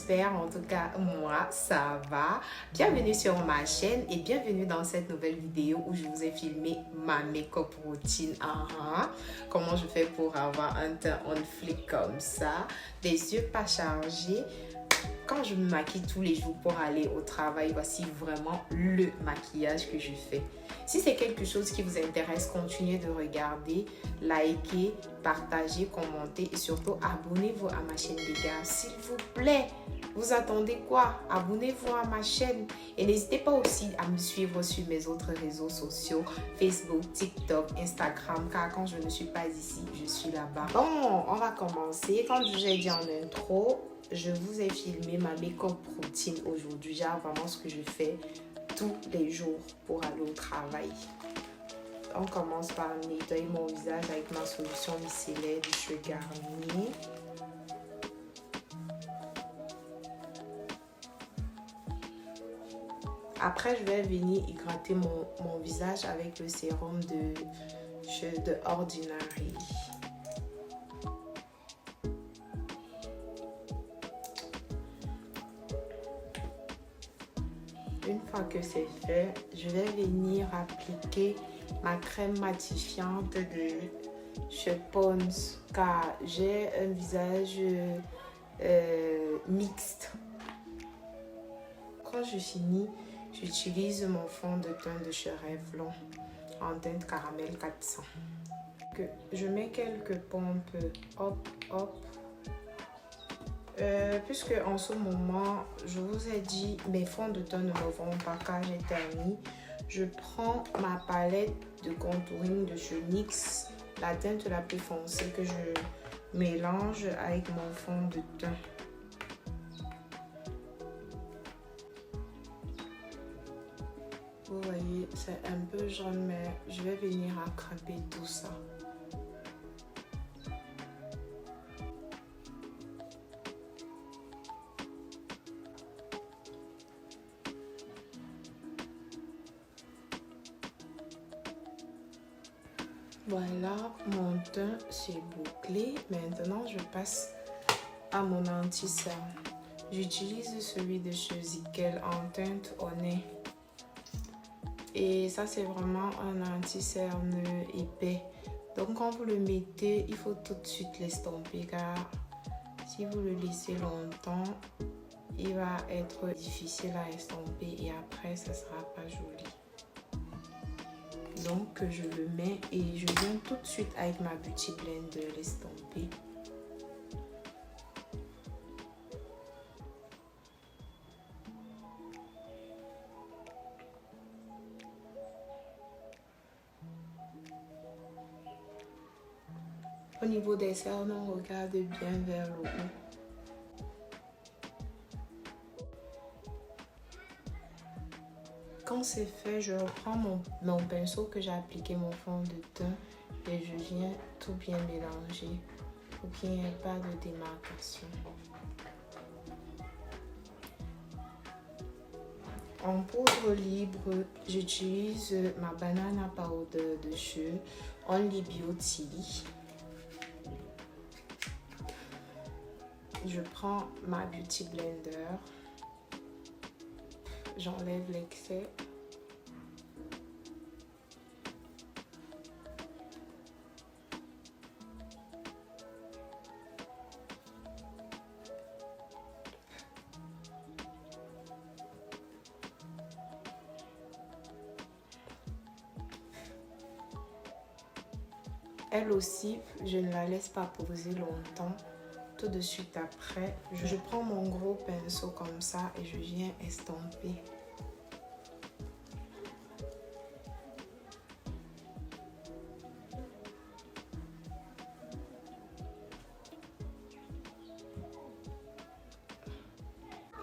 j'espère. En tout cas, moi, ça va. Bienvenue sur ma chaîne et bienvenue dans cette nouvelle vidéo où je vous ai filmé ma make-up routine. Comment je fais pour avoir un teint on fleek comme ça, des yeux pas chargés. Quand je me maquille tous les jours pour aller au travail, voici vraiment le maquillage que je fais. Si c'est quelque chose qui vous intéresse, continuez de regarder, likez, partagez, commentez et surtout abonnez-vous à ma chaîne les gars, s'il vous plaît. Vous attendez quoi? Abonnez-vous à ma chaîne et n'hésitez pas aussi à me suivre sur mes autres réseaux sociaux, Facebook, TikTok, Instagram, car quand je ne suis pas ici, je suis là-bas. Bon, on va commencer. Comme je vous ai dit en intro, je vous ai filmé ma make-up routine aujourd'hui. Genre vraiment ce que je fais tous les jours pour aller au travail. On commence par nettoyer mon visage avec ma solution micellaire du cheveu Garnier. Après, je vais venir hydrater mon visage avec le sérum de Ordinary. Une fois que c'est fait, je vais venir appliquer ma crème matifiante de chez Pond's car j'ai un visage mixte. Quand je finis, j'utilise mon fond de teint de chez Revlon en teinte caramel 400. Je mets quelques pompes, hop, hop. Puisque en ce moment, je vous ai dit, mes fonds de teint ne me vont pas car j'ai terminé. Je prends ma palette de contouring de chez NYX, la teinte la plus foncée que je mélange avec mon fond de teint. Vous voyez, c'est un peu jaune, mais je vais venir attraper tout ça. Voilà, mon teint c'est bouclé. Maintenant, je passe à mon anti-cerne. J'utilise celui de chez Zickel en teinte au nez. Et ça, c'est vraiment un anti-cerne épais. Donc, quand vous le mettez, il faut tout de suite l'estomper car si vous le laissez longtemps, il va être difficile à estomper et après, ça ne sera pas joli. Donc je le mets et je viens tout de suite avec ma Beauty Blender l'estomper. Au niveau des cernes, on regarde bien vers le haut. Quand c'est fait, je reprends mon pinceau que j'ai appliqué mon fond de teint et je viens tout bien mélanger pour qu'il n'y ait pas de démarcation. En poudre libre, j'utilise ma banana powder de chez Only Beauty. Je prends ma Beauty Blender. J'enlève l'excès. Elle aussi, je ne la laisse pas poser longtemps. Tout de suite après, je prends mon gros pinceau comme ça et je viens estomper.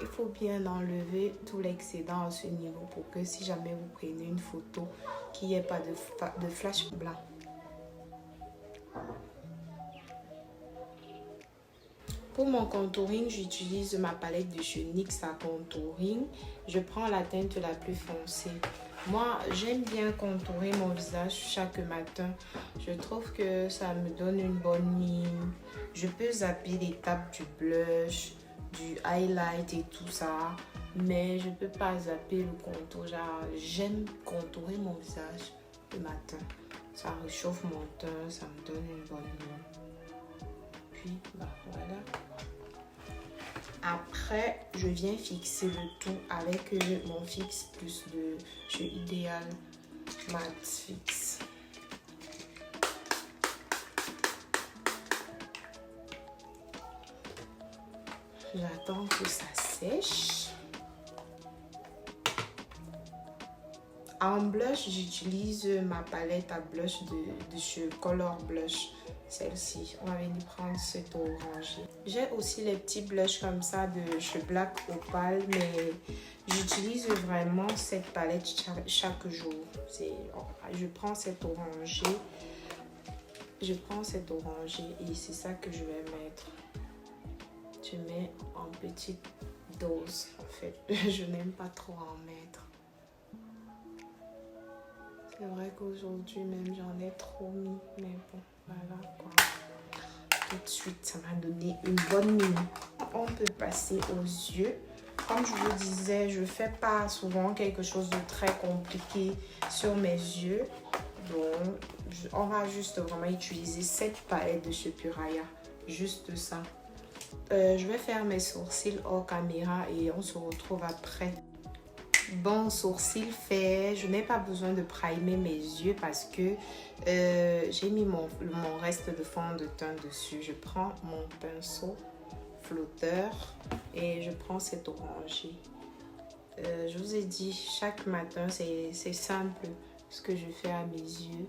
Il faut bien enlever tout l'excédent à ce niveau pour que si jamais vous prenez une photo, qu'il n'y ait pas de flash blanc. Pour mon contouring, j'utilise ma palette de chez NYX à contouring. Je prends la teinte la plus foncée. Moi, j'aime bien contourer mon visage chaque matin. Je trouve que ça me donne une bonne mine. Je peux zapper l'étape du blush, du highlight et tout ça. Mais je peux pas zapper le contour. Genre, j'aime contourer mon visage le matin. Ça réchauffe mon teint, ça me donne une bonne mine. Puis, bah voilà. Après, je viens fixer le tout avec mon fixe plus de chez Idéal Matte Fix. J'attends que ça sèche. En blush, j'utilise ma palette à blush de chez Color Blush. Celle-ci, on va venir prendre cet orangé. J'ai aussi les petits blushs comme ça de chez Black Opal, mais j'utilise vraiment cette palette chaque jour. Je prends cet orangé. Je prends cet orangé et c'est ça que je vais mettre. Je mets en petite dose en fait. Je n'aime pas trop en mettre. C'est vrai qu'aujourd'hui même j'en ai trop mis, mais bon, voilà quoi. Tout de suite, ça m'a donné une bonne mine. On peut passer aux yeux. Comme je vous disais, je ne fais pas souvent quelque chose de très compliqué sur mes yeux. Donc, on va juste vraiment utiliser cette palette de chez Puraya. Juste ça. Je vais faire mes sourcils hors caméra et on se retrouve après. Bon, sourcils fait, je n'ai pas besoin de primer mes yeux parce que j'ai mis mon reste de fond de teint dessus. Je prends mon pinceau flotteur et je prends cet orangé. Je vous ai dit, chaque matin, c'est simple ce que je fais à mes yeux.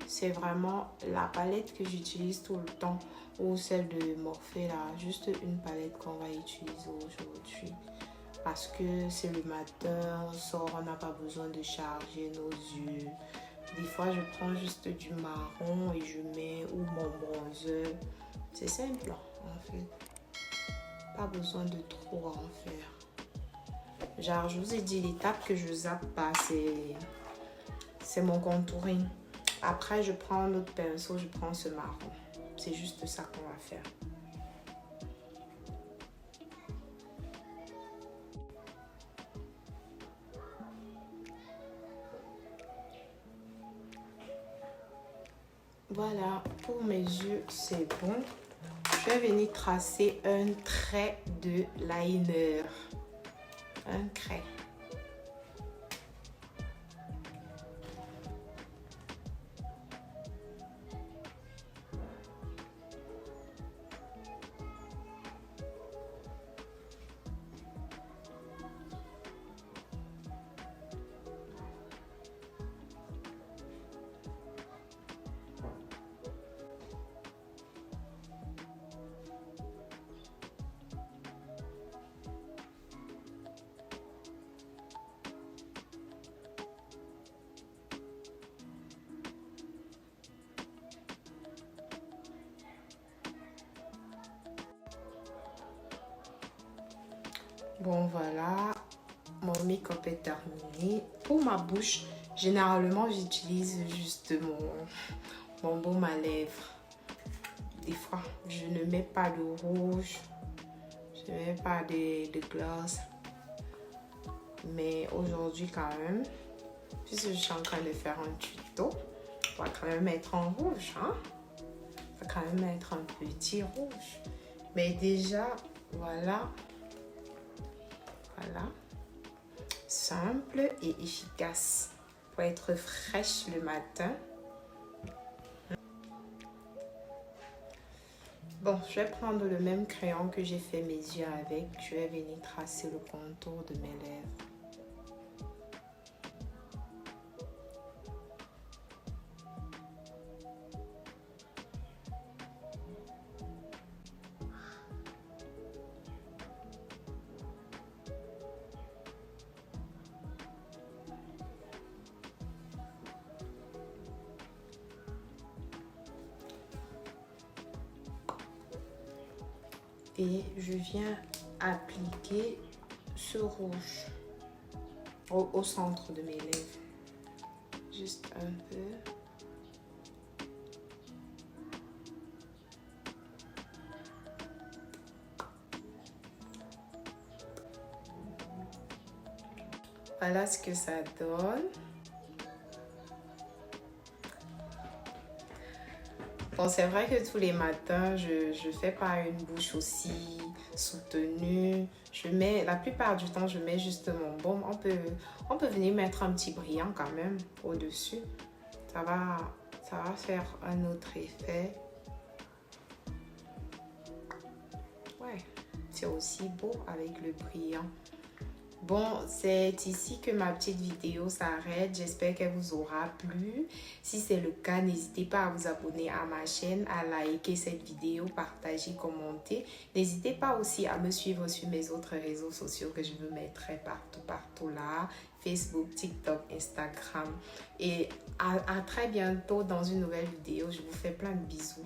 C'est vraiment la palette que j'utilise tout le temps ou celle de Morphe là, juste une palette qu'on va utiliser aujourd'hui. Parce que c'est le matin, on sort, on n'a pas besoin de charger nos yeux. Des fois, je prends juste du marron et je mets ou mon bronzer. C'est simple en fait. Pas besoin de trop en faire. Genre, je vous ai dit, l'étape que je zappe pas, c'est mon contouring. Après, je prends un autre pinceau, je prends ce marron. C'est juste ça qu'on va faire. Voilà, pour mes yeux, c'est bon. Je vais venir tracer un trait de liner. Un trait. Bon voilà, mon make-up est terminé. Pour ma bouche, généralement j'utilise juste mon baume à lèvres. Des fois, je ne mets pas de rouge, je ne mets pas de gloss. Mais aujourd'hui quand même, puisque je suis en train de faire un tuto, on va quand même mettre en rouge. Hein? On va quand même mettre un petit rouge. Mais déjà, voilà. Voilà, simple et efficace pour être fraîche le matin. Bon, je vais prendre le même crayon que j'ai fait mes yeux avec. Je vais venir tracer le contour de mes lèvres. Et je viens appliquer ce rouge au centre de mes lèvres. Juste un peu. Voilà ce que ça donne. Bon, c'est vrai que tous les matins, je fais pas une bouche aussi soutenue. La plupart du temps, je mets juste mon baume. On peut venir mettre un petit brillant quand même au-dessus. Ça va faire un autre effet. Ouais, c'est aussi beau avec le brillant. Bon, c'est ici que ma petite vidéo s'arrête. J'espère qu'elle vous aura plu. Si c'est le cas, n'hésitez pas à vous abonner à ma chaîne, à liker cette vidéo, partager, commenter. N'hésitez pas aussi à me suivre sur mes autres réseaux sociaux que je vous mettrai partout là. Facebook, TikTok, Instagram. Et à très bientôt dans une nouvelle vidéo. Je vous fais plein de bisous.